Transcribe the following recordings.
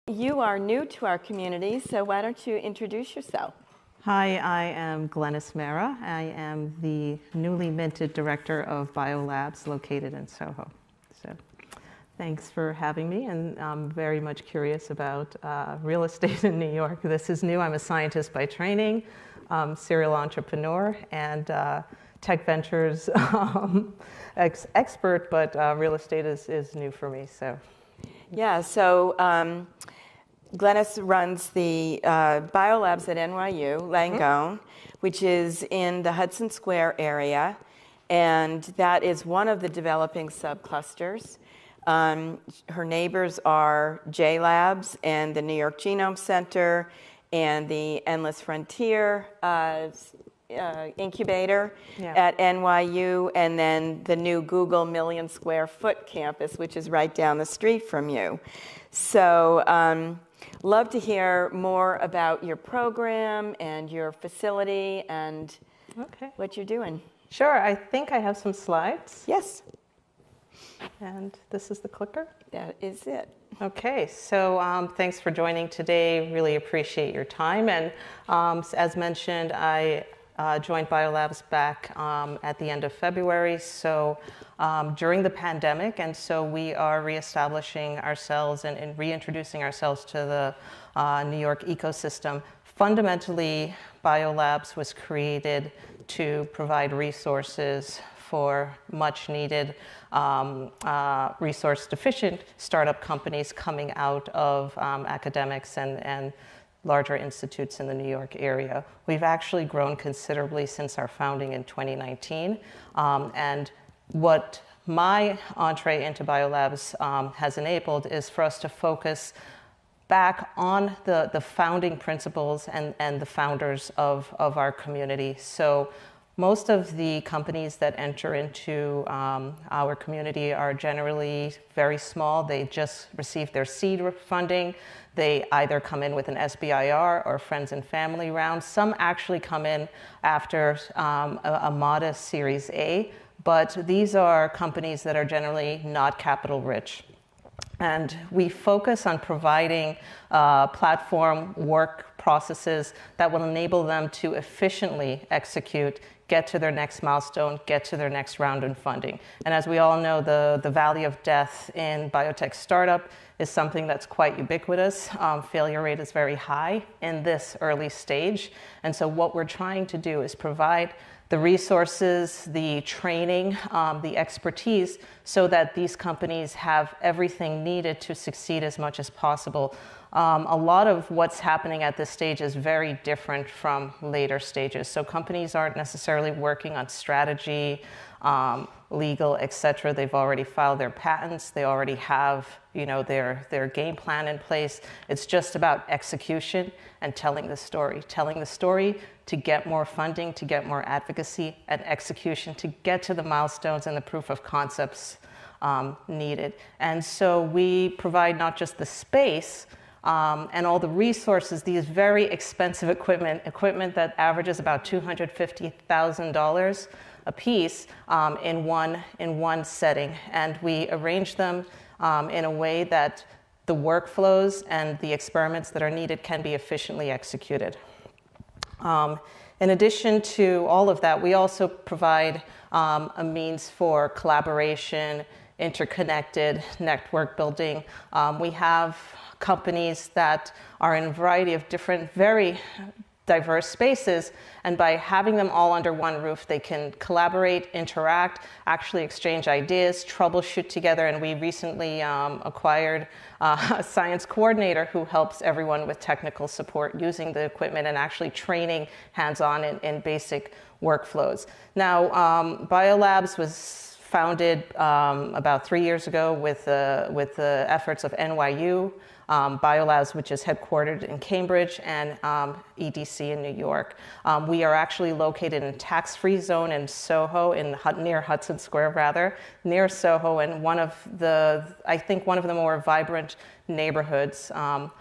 You are new to our community, so why don't you introduce yourself? Hi, I am Glennis Mara. I am the newly minted director of BioLabs located in Soho. So thanks for having me, and I'm very much curious about real estate in New York. This is new. I'm a scientist by training, serial entrepreneur, and tech ventures expert, but real estate is new for me. So yeah, so Glennis runs the BioLabs at NYU, Langone, which is in the Hudson Square area, and that is one of the developing subclusters. Her neighbors are BioLabs and the New York Genome Center and the Endless Frontier incubator at NYU, and then the new Google million square foot campus, which is right down the street from you. So love to hear more about your program and your facility and what you're doing. Sure, I think I have some slides. Yes. And this is the clicker? That is it. Okay, so thanks for joining today. Really appreciate your time. And as mentioned, I joined BioLabs back at the end of February, so during the pandemic, and so we are reestablishing ourselves and reintroducing ourselves to the New York ecosystem. Fundamentally, BioLabs was created to provide resources for much needed resource deficient startup companies coming out of academics and larger institutes in the New York area. We've actually grown considerably since our founding in 2019. And what my entree into BioLabs has enabled is for us to focus back on the founding principles and the founders of our community. So most of the companies that enter into our community are generally very small. They just received their seed funding. They either come in with an SBIR or friends and family round. Some actually come in after a modest Series A, but these are companies that are generally not capital rich. And we focus on providing platform work processes that will enable them to efficiently execute, get to their next milestone, get to their next round in funding. And as we all know, the valley of death in biotech startup is something that's quite ubiquitous. Failure rate is very high in this early stage. And so what we're trying to do is provide the resources, the training, the expertise, so that these companies have everything needed to succeed as much as possible. A lot of what's happening at this stage is very different from later stages. So companies aren't necessarily working on strategy, legal, et cetera. They've already filed their patents. They already have, their game plan in place. It's just about execution and telling the story to get more funding, to get more advocacy, and execution to get to the milestones and the proof of concepts needed. And so we provide not just the space and all the resources, these very expensive equipment that averages about $250,000 a piece in one setting. And we arrange them in a way that the workflows and the experiments that are needed can be efficiently executed. In addition to all of that, we also provide a means for collaboration, interconnected network building. We have companies that are in a variety of different, very diverse spaces, and by having them all under one roof, they can collaborate, interact, actually exchange ideas, troubleshoot together. And we recently acquired a science coordinator who helps everyone with technical support using the equipment and actually training hands-on in basic workflows. Now, BioLabs was founded about 3 years ago with the efforts of NYU, BioLabs, which is headquartered in Cambridge, and EDC in New York. We are actually located in tax-free zone in Soho, near Hudson Square, near Soho, and I think one of the more vibrant neighborhoods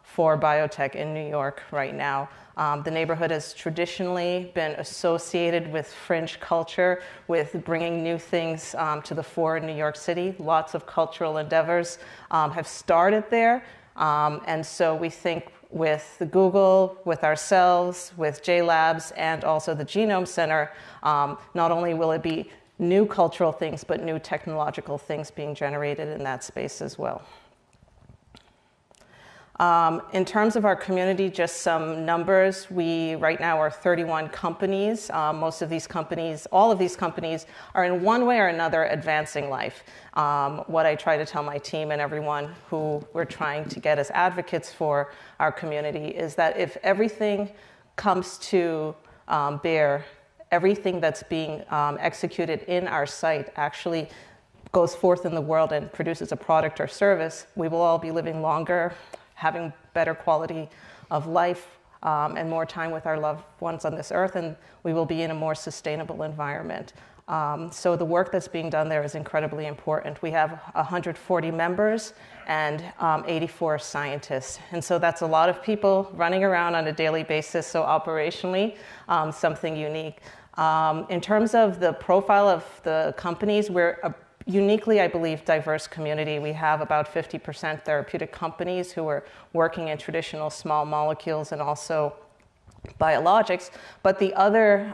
for biotech in New York right now. The neighborhood has traditionally been associated with fringe culture, with bringing new things to the fore in New York City. Lots of cultural endeavors have started there. And so we think with Google, with ourselves, with BioLabs, and also the Genome Center, not only will it be new cultural things, but new technological things being generated in that space as well. In terms of our community, just some numbers. We right now are 31 companies. Most of these companies, all of these companies are in one way or another advancing life. What I try to tell my team and everyone who we're trying to get as advocates for our community is that if everything comes to bear, everything that's being executed in our site actually goes forth in the world and produces a product or service, we will all be living longer, having better quality of life, and more time with our loved ones on this earth, and we will be in a more sustainable environment. So the work that's being done there is incredibly important. We have 140 members and 84 scientists. And so that's a lot of people running around on a daily basis, so operationally, something unique. In terms of the profile of the companies, we're a uniquely, I believe, diverse community. We have about 50% therapeutic companies who are working in traditional small molecules and also biologics, but the other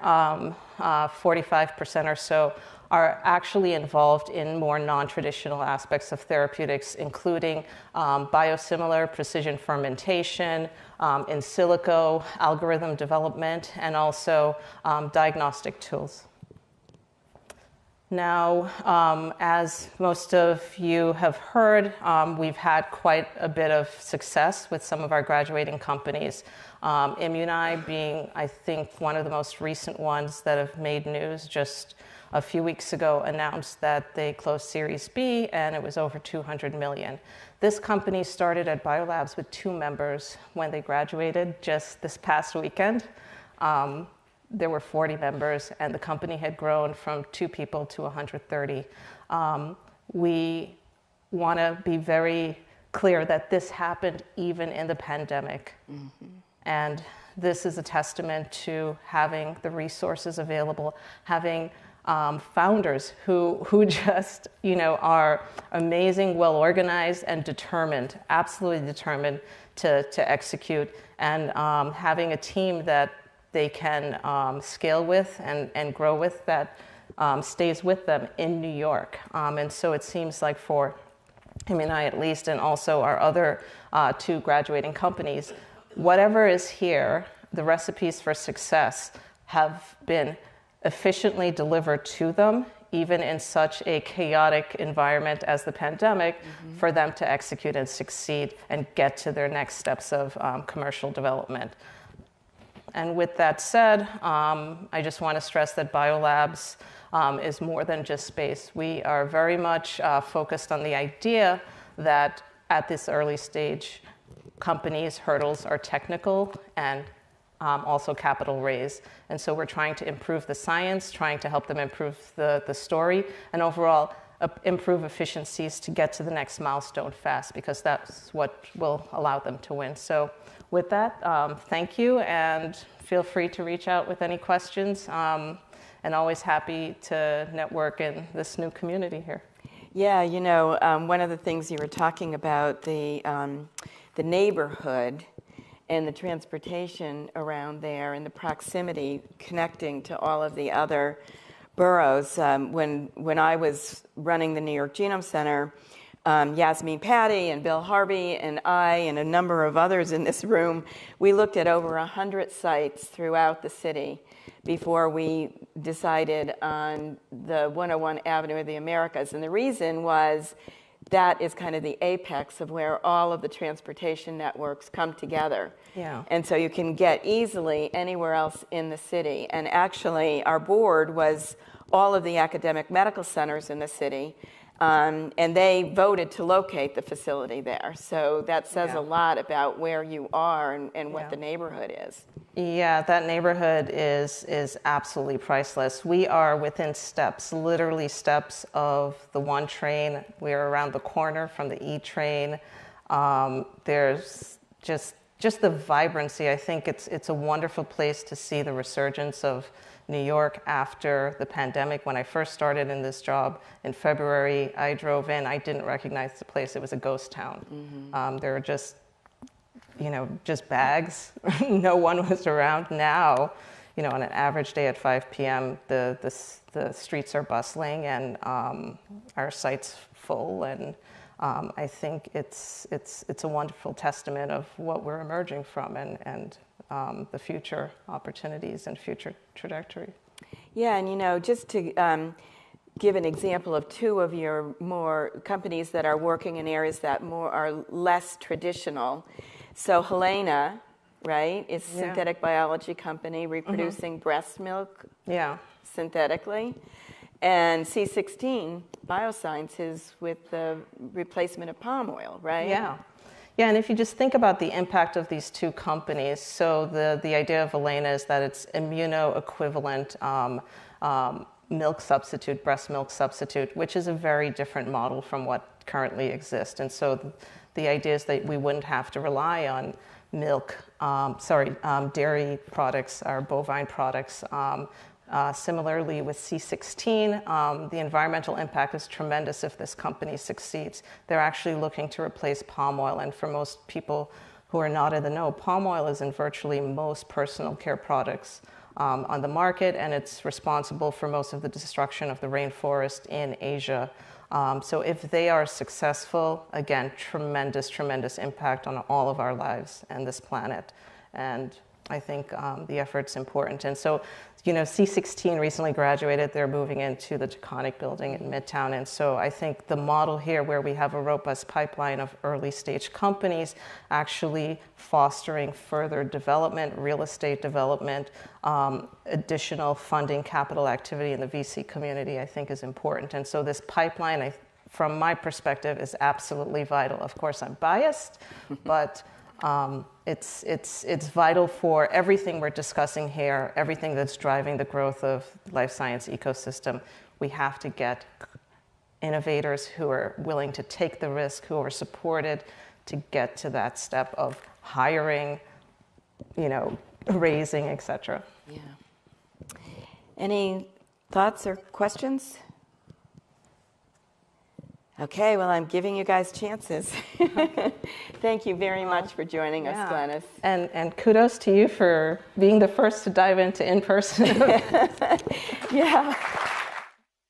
45% or so are actually involved in more non-traditional aspects of therapeutics, including biosimilar, precision fermentation, in silico, algorithm development, and also diagnostic tools. Now, as most of you have heard, we've had quite a bit of success with some of our graduating companies. Immuni being, I think, one of the most recent ones that have made news. Just a few weeks ago announced that they closed Series B, and it was over 200 million. This company started at BioLabs with 2 members when they graduated just this past weekend. There were 40 members, and the company had grown from 2 people to 130. We want to be very clear that this happened even in the pandemic. Mm-hmm. And this is a testament to having the resources available, having founders who just, are amazing, well-organized, and determined, absolutely determined to execute, and having a team that they can scale with and grow with that stays with them in New York. And so it seems like for Immuni at least, and also our other 2 graduating companies, whatever is here, the recipes for success have been efficiently delivered to them, even in such a chaotic environment as the pandemic, mm-hmm. for them to execute and succeed and get to their next steps of commercial development. And with that said, I just want to stress that BioLabs is more than just space. We are very much focused on the idea that at this early stage, companies' hurdles are technical and also capital raise. And so we're trying to improve the science, trying to help them improve the story, and overall improve efficiencies to get to the next milestone fast, because that's what will allow them to win. So with that, thank you, and feel free to reach out with any questions, and always happy to network in this new community here. Yeah, one of the things you were talking about, the neighborhood and the transportation around there and the proximity connecting to all of the other boroughs. When I was running the New York Genome Center, Yasmin Patty and Bill Harvey and I and a number of others in this room, we looked at over 100 sites throughout the city before we decided on the 101 Avenue of the Americas. And the reason was that is kind of the apex of where all of the transportation networks come together. Yeah. And so you can get easily anywhere else in the city. And actually, our board was all of the academic medical centers in the city. And they voted to locate the facility there. So that says a lot about where you are and what the neighborhood is. Yeah, that neighborhood is absolutely priceless. We are within steps, literally steps of the 1 train. We're around the corner from the E train. There's just the vibrancy. I think it's a wonderful place to see the resurgence of New York after the pandemic. When I first started in this job in February, I drove in, I didn't recognize the place. It was a ghost town. There were just, just bags. No one was around. Now, on an average day at 5 p.m., the streets are bustling and our site's full. And I think it's a wonderful testament of what we're emerging from and the future opportunities and future trajectory. Yeah, and just to give an example of two of your more companies that are working in areas that are less traditional. So Helena, right, is a synthetic biology company reproducing breast milk synthetically. And C16 Biosciences with the replacement of palm oil, right? Yeah. Yeah, and if you just think about the impact of these two companies, so the idea of Helena is that it's immunoequivalent milk substitute, breast milk substitute, which is a very different model from what currently exists. And so the idea is that we wouldn't have to rely on dairy products or bovine products. Similarly with C16, the environmental impact is tremendous if this company succeeds. They're actually looking to replace palm oil, and for most people who are not in the know, palm oil is in virtually most personal care products on the market, and it's responsible for most of the destruction of the rainforest in Asia. So if they are successful, again, tremendous, tremendous impact on all of our lives and this planet. And I think the effort's important. And so, C16 recently graduated. They're moving into the Taconic building in Midtown. And so I think the model here, where we have a robust pipeline of early stage companies actually fostering further development, real estate development, additional funding, capital activity in the VC community, I think is important. And so this pipeline, from my perspective, is absolutely vital. Of course, I'm biased, but it's vital for everything we're discussing here, everything that's driving the growth of life science ecosystem. We have to get innovators who are willing to take the risk, who are supported to get to that step of hiring, raising, et cetera. Yeah. Any thoughts or questions? Okay, well, I'm giving you guys chances. Thank you very much for joining us, Glenys. And kudos to you for being the first to dive into in-person. Yeah.